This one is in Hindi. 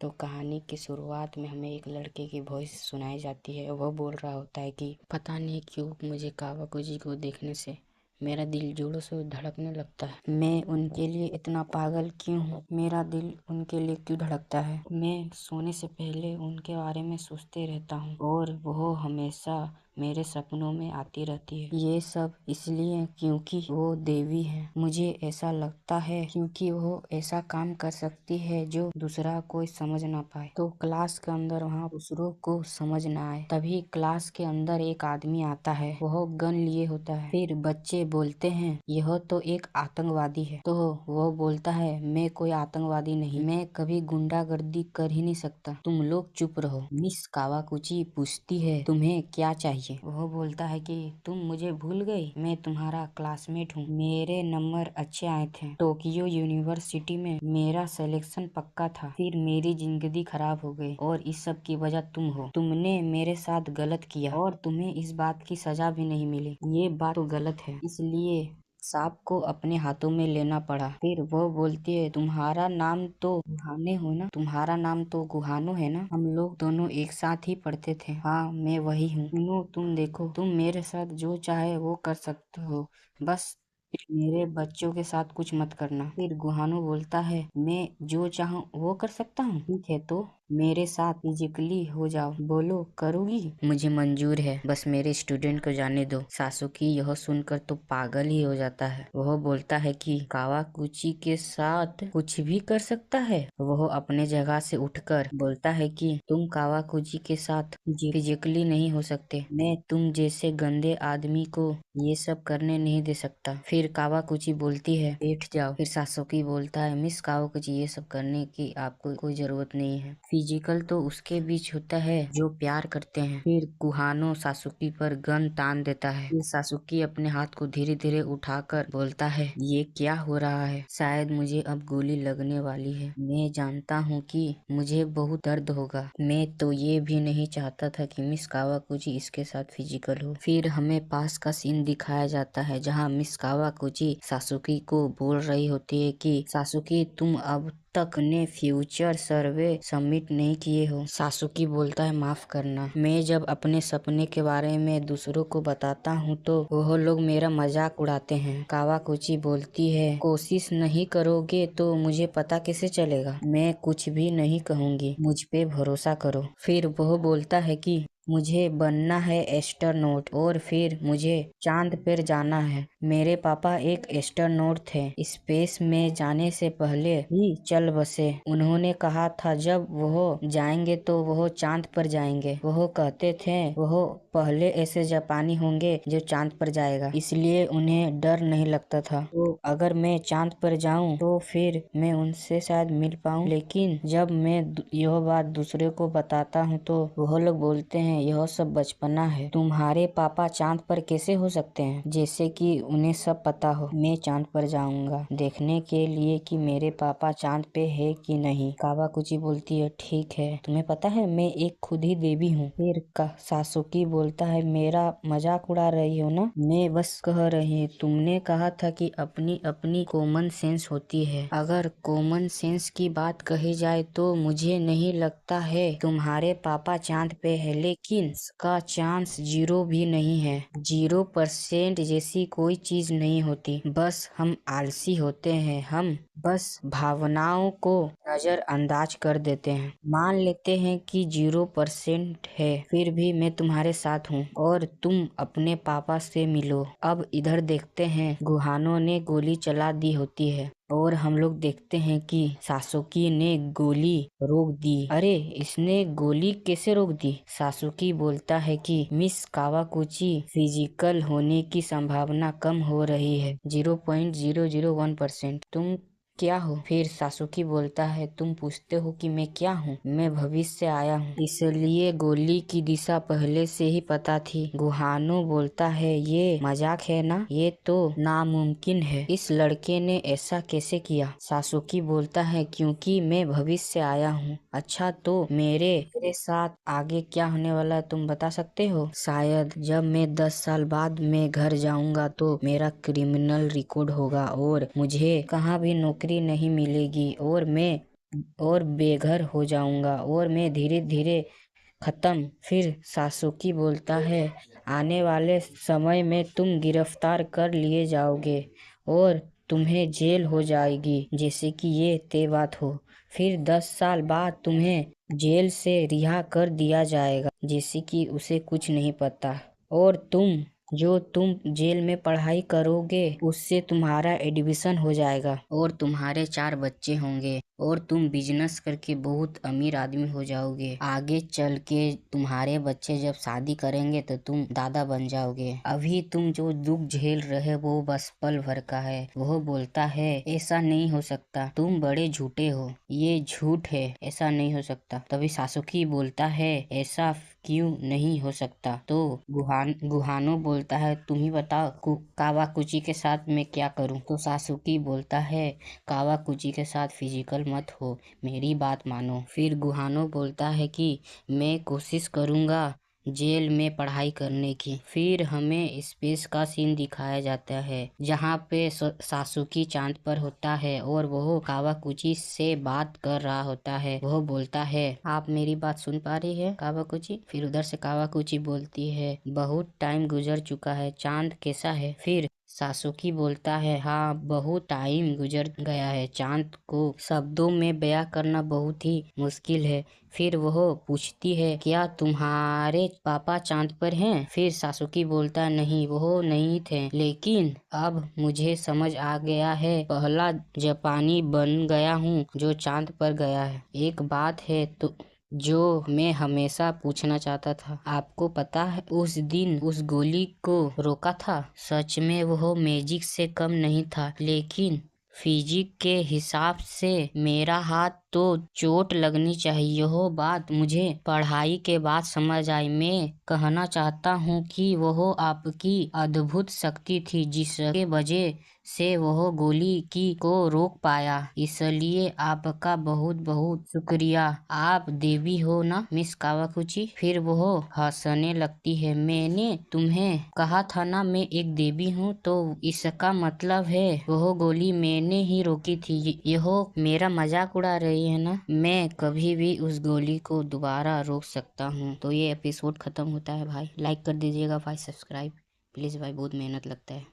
तो कहानी की शुरुआत में हमें एक लड़के की वॉइस सुनाई जाती है। वह बोल रहा होता है कि पता नहीं क्यों मुझे कावाकुजी को देखने से मेरा दिल जोरों से धड़कने लगता है। मैं उनके लिए इतना पागल क्यों हूँ? मेरा दिल उनके लिए क्यों धड़कता है? मैं सोने से पहले उनके बारे में सोचते रहता हूँ और वो हमेशा मेरे सपनों में आती रहती है। ये सब इसलिए क्योंकि वो देवी है। मुझे ऐसा लगता है क्योंकि वो ऐसा काम कर सकती है जो दूसरा कोई समझ ना पाए। तो क्लास के अंदर वहाँ दूसरों को समझ ना आए। तभी क्लास के अंदर एक आदमी आता है। वह गन लिए होता है। फिर बच्चे बोलते हैं यह तो एक आतंकवादी है। तो वो बोलता है मैं कोई आतंकवादी नहीं, मैं कभी गुंडागर्दी कर ही नहीं सकता। तुम लोग चुप रहो। मिस कावाकुची पूछती है तुम्हें क्या चाहिए? वह बोलता है कि तुम मुझे भूल गई, मैं तुम्हारा क्लासमेट हूँ। मेरे नंबर अच्छे आए थे। टोक्यो यूनिवर्सिटी में मेरा सिलेक्शन पक्का था। फिर मेरी जिंदगी खराब हो गई और इस सब की वजह तुम हो। तुमने मेरे साथ गलत किया और तुम्हें इस बात की सजा भी नहीं मिली। ये बात तो गलत है, इसलिए सांप को अपने हाथों में लेना पड़ा। फिर वो बोलती है तुम्हारा नाम तो गुहाने हो ना? तुम्हारा नाम तो गुहानो है ना? हम लोग दोनों एक साथ ही पढ़ते थे। हाँ मैं वही हूँ। सुनो तुम देखो, तुम मेरे साथ जो चाहे वो कर सकते हो, बस मेरे बच्चों के साथ कुछ मत करना। फिर गुहानो बोलता है मैं जो चाहूँ वो कर सकता हूँ। ठीक है तो मेरे साथ फिजिकली हो जाओ। बोलो करोगी? मुझे मंजूर है, बस मेरे स्टूडेंट को जाने दो। सासुकी यह सुनकर तो पागल ही हो जाता है। वह बोलता है कि कावाकुची के साथ कुछ भी कर सकता है। वह अपने जगह से उठकर बोलता है कि तुम कावाकुची के साथ फिजिकली नहीं हो सकते। मैं तुम जैसे गंदे आदमी को ये सब करने नहीं दे सकता। फिर कावाकुची बोलती है बैठ जाओ। फिर सासुकी बोलता है मिस कावाकुची ये सब करने की आपको कोई जरूरत नहीं है। फिजिकल तो उसके बीच होता है जो प्यार करते हैं। फिर कुहानो सासुकी पर गन तान देता है। फिर सासुकी अपने हाथ को धीरे धीरे उठाकर बोलता है ये क्या हो रहा है? शायद मुझे अब गोली लगने वाली है। मैं जानता हूँ कि मुझे बहुत दर्द होगा। मैं तो ये भी नहीं चाहता था कि मिस कावाकुची इसके साथ फिजिकल हो। फिर हमें पास का सीन दिखाया जाता है जहाँ मिस कावाकुची सासुकी को बोल रही होती है कि सासुकी तुम अब तक ने फ्यूचर सर्वे सबमिट नहीं किए हो। सासुकी बोलता है माफ करना, मैं जब अपने सपने के बारे में दूसरों को बताता हूँ तो वह लोग मेरा मजाक उड़ाते हैं। कावाकुची बोलती है कोशिश नहीं करोगे तो मुझे पता कैसे चलेगा? मैं कुछ भी नहीं कहूँगी, मुझ पे भरोसा करो। फिर वह बोलता है कि मुझे बनना है एस्ट्रोनॉट और फिर मुझे चांद पर जाना है। मेरे पापा एक एस्ट्रोनॉट थे, स्पेस में जाने से पहले ही चल बसे। उन्होंने कहा था जब वह जाएंगे तो वह चांद पर जाएंगे। वह कहते थे वह पहले ऐसे जापानी होंगे जो चांद पर जाएगा, इसलिए उन्हें डर नहीं लगता था। तो अगर मैं चांद पर जाऊं तो फिर मैं उनसे शायद मिल पाऊं। लेकिन जब मैं यह बात दूसरे को बताता हूं तो वह लोग बोलते हैं यह सब बचपना है। तुम्हारे पापा चांद पर कैसे हो सकते हैं? जैसे कि उन्हें सब पता हो। मैं चांद पर जाऊंगा देखने के लिए कि मेरे पापा चांद पे है कि नहीं। कावाकुची बोलती है ठीक है, तुम्हें पता है मैं एक खुद ही देवी हूँ। फिर सासुकी बोलता है मेरा मजाक उड़ा रही हो ना? मैं बस कह रही हूँ, तुमने कहा था कि अपनी अपनी कॉमन सेंस होती है। अगर कॉमन सेंस की बात कही जाए तो मुझे नहीं लगता है तुम्हारे पापा चांद पे है, लेकिन इसका चांस 0 भी नहीं है। 0% जैसी कोई चीज नहीं होती, बस हम आलसी होते हैं। हम बस भावनाओं को नजरअंदाज कर देते हैं। मान लेते हैं कि 0% है, फिर भी मैं तुम्हारे साथ हूँ और तुम अपने पापा से मिलो। अब इधर देखते हैं गुहानो ने गोली चला दी होती है और हम लोग देखते हैं कि सासुकी ने गोली रोक दी। अरे इसने गोली कैसे रोक दी? सासुकी बोलता है कि मिस कावाकुची फिजिकल होने की संभावना कम हो रही है 0.001%। तुम क्या हो? फिर सासुकी बोलता है तुम पूछते हो कि मैं क्या हूँ? मैं भविष्य से आया हूँ, इसलिए गोली की दिशा पहले से ही पता थी। गुहानो बोलता है ये मजाक है ना? ये तो नामुमकिन है। इस लड़के ने ऐसा कैसे किया? सासुकी बोलता है क्योंकि मैं भविष्य से आया हूँ। अच्छा तो मेरे साथ आगे क्या होने वाला है तुम बता सकते हो? शायद जब मैं 10 साल बाद मैं घर जाऊंगा तो मेरा क्रिमिनल रिकॉर्ड होगा और मुझे कहाँ भी नौकरी नहीं मिलेगी और मैं और बेघर हो जाऊंगा और मैं धीरे धीरे खत्म। फिर सासुकी बोलता है, आने वाले समय में तुम गिरफ्तार कर लिए जाओगे और तुम्हें जेल हो जाएगी, जैसे कि ये तय बात हो। फिर 10 साल बाद तुम्हें जेल से रिहा कर दिया जाएगा, जैसे कि उसे कुछ नहीं पता। और तुम जेल में पढ़ाई करोगे उससे तुम्हारा एडमिशन हो जाएगा और तुम्हारे 4 बच्चे होंगे और तुम बिजनेस करके बहुत अमीर आदमी हो जाओगे। आगे चल के तुम्हारे बच्चे जब शादी करेंगे तो तुम दादा बन जाओगे। अभी तुम जो दुख झेल रहे वो बस पल भर का है। वो बोलता है, ऐसा नहीं हो सकता, तुम बड़े झूठे हो, ये झूठ है, ऐसा नहीं हो सकता। तभी सासुकी बोलता है, ऐसा क्यों नहीं हो सकता? तो गुहानो बोलता है, तुम ही बताओ कावाकुची के साथ मैं क्या करूं? तो सासुकी बोलता है, कावाकुची के साथ फिजिकल मत हो, मेरी बात मानो। फिर गुहानो बोलता है कि मैं कोशिश करूंगा जेल में पढ़ाई करने की। फिर हमें स्पेस का सीन दिखाया जाता है जहाँ पे सासुकी चांद पर होता है और वह कावाकुची से बात कर रहा होता है। वह बोलता है, आप मेरी बात सुन पा रही है कावाकुची? फिर उधर से कावाकुची बोलती है, बहुत टाइम गुजर चुका है, चांद कैसा है? फिर सासुकी बोलता है, हाँ बहुत टाइम गुजर गया है, चांद को शब्दों में बयां करना बहुत ही मुश्किल है। फिर वह पूछती है, क्या तुम्हारे पापा चांद पर हैं? फिर सासुकी बोलता है, नहीं वो नहीं थे, लेकिन अब मुझे समझ आ गया है, पहला जापानी बन गया हूँ जो चांद पर गया है। एक बात है तो जो मैं हमेशा पूछना चाहता था, आपको पता है उस दिन उस गोली को रोका था, सच में वो मैजिक से कम नहीं था, लेकिन फिजिक के हिसाब से मेरा हाथ तो चोट लगनी चाहिए। हो बात मुझे पढ़ाई के बाद समझ आई। मैं कहना चाहता हूँ कि वह आपकी अद्भुत शक्ति थी जिसके वजह से वह गोली की को रोक पाया, इसलिए आपका बहुत बहुत शुक्रिया। आप देवी हो ना मिस कावाकुची? फिर वह हंसने लगती है, मैंने तुम्हें कहा था ना मैं एक देवी हूँ, तो इसका मतलब है वह गोली मैंने ही रोकी थी। यह मेरा मजाक उड़ा रही है ना? मैं कभी भी उस गोली को दोबारा रोक सकता हूँ। तो ये एपिसोड खत्म होता है भाई। लाइक कर दीजिएगा भाई, सब्सक्राइब प्लीज भाई, बहुत मेहनत लगता है।